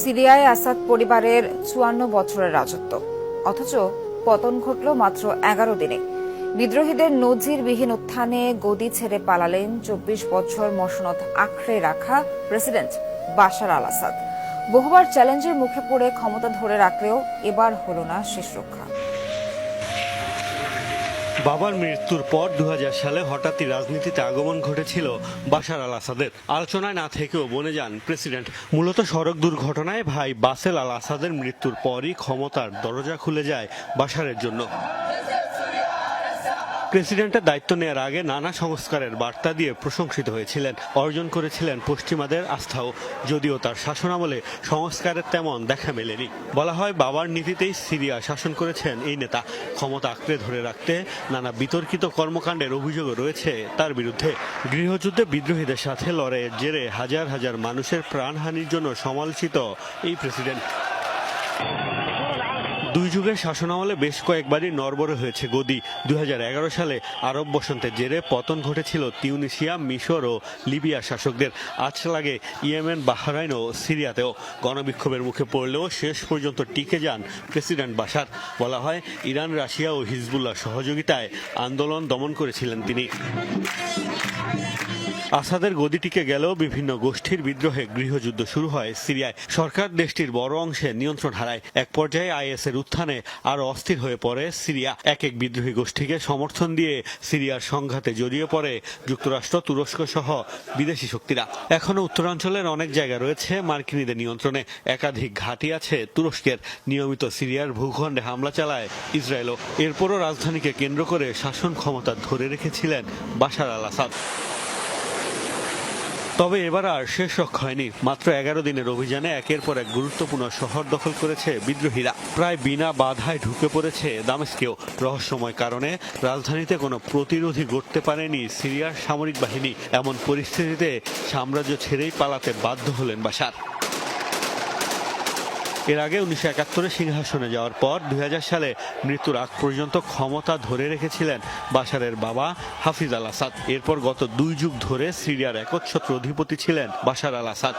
সিরিয়ায় আসাদ পরিবারের ৫৪ বছরের রাজত্ব, অথচ পতন ঘটল মাত্র ১১ দিনে। বিদ্রোহীদের নজিরবিহীন উত্থানে গদি ছেড়ে পালালেন ২৪ বছর মসনদ আঁকড়ে রাখা প্রেসিডেন্ট বাশার আল আসাদ। বহুবার চ্যালেঞ্জের মুখে পড়ে ক্ষমতা ধরে রাখলেও এবার হল না শেষ রক্ষা। বাবার মৃত্যুর পর ২০০০ সালে হঠাৎই রাজনীতিতে আগমন ঘটেছিল বাশার আল আসাদের। আলোচনায় না থেকেও বনে যান প্রেসিডেন্ট। মূলত সড়ক দুর্ঘটনায় ভাই বাসেল আল আসাদের মৃত্যুর পরই ক্ষমতার দরজা খুলে যায় বাশারের জন্য। প্রেসিডেন্টের দায়িত্ব নেওয়ার আগে নানা সংস্কারের বার্তা দিয়ে প্রশংসিত হয়েছিলেন, অর্জন করেছিলেন পশ্চিমাদের আস্থাও। যদিও তার শাসনামলে সংস্কারের তেমন দেখা মেলেনি। বলা হয় বাবার নীতিতেই সিরিয়া শাসন করেছেন এই নেতা। ক্ষমতা আঁকড়ে ধরে রাখতে নানা বিতর্কিত কর্মকাণ্ডের অভিযোগও রয়েছে তার বিরুদ্ধে। গৃহযুদ্ধে বিদ্রোহীদের সাথে লড়াইয়ের জেরে হাজার হাজার মানুষের প্রাণহানির জন্য সমালোচিত এই প্রেসিডেন্ট। দুই যুগের শাসনামলে বেশ কয়েকবারই নড়বড়ে হয়েছে গদি। ২০১১ সালে আরব বসন্তের জেরে পতন ঘটেছিল তিউনিসিয়া, মিশর ও লিবিয়ার শাসকদের। আঁচ লাগে ইয়েমেন, বাহরাইন ও সিরিয়াতেও। গণবিক্ষোভের মুখে পড়লেও শেষ পর্যন্ত টিকে যান প্রেসিডেন্ট বাশার। বলা হয় ইরান, রাশিয়া ও হিজবুল্লাহ সহযোগিতায় আন্দোলন দমন করেছিলেন তিনি। আসাদের গদি টিকে গেলেও বিভিন্ন গোষ্ঠীর বিদ্রোহে গৃহযুদ্ধ শুরু হয় সিরিয়ায়। সরকার দেশটির বড় অংশে নিয়ন্ত্রণ হারায়। এক পর্যায়ে আইএসের উত্থানে আরো অস্থির হয়ে পড়ে সিরিয়া। এক এক বিদ্রোহী গোষ্ঠীকে সমর্থন দিয়ে সিরিয়ার সংঘাতে জড়িয়ে পড়ে যুক্তরাষ্ট্র, তুরস্ক সহ বিদেশি শক্তিরা। এখনো উত্তরাঞ্চলের অনেক জায়গা রয়েছে মার্কিনীদের নিয়ন্ত্রণে। একাধিক ঘাঁটি আছে তুরস্কের। নিয়মিত সিরিয়ার ভূখণ্ডে হামলা চালায় ইসরায়েলও। এরপরও রাজধানীকে কেন্দ্র করে শাসন ক্ষমতা ধরে রেখেছিলেন বাশার আল আসাদ। তবে এবার আর শেষ রক্ষা হয়নি। মাত্র ১১ দিনের অভিযানে একের পর এক গুরুত্বপূর্ণ শহর দখল করেছে বিদ্রোহীরা। প্রায় বিনা বাধায় ঢুকে পড়েছে দামেস্কেও। রহস্যময় কারণে রাজধানীতে কোনো প্রতিরোধী গড়তে পারেনি সিরিয়ার সামরিক বাহিনী। এমন পরিস্থিতিতে সাম্রাজ্য ছেড়েই পালাতে বাধ্য হলেন বাশার। এর আগে ১৯৭১ সিংহাসনে যাওয়ার পর ২০০০ সালে মৃত্যুর আগ পর্যন্ত ক্ষমতা ধরে রেখেছিলেন বাশারের বাবা হাফিজ আল আসাদ। এরপর গত ২ যুগ ধরে সিরিয়ার একচ্ছত্র অধিপতি ছিলেন বাশার আল আসাদ।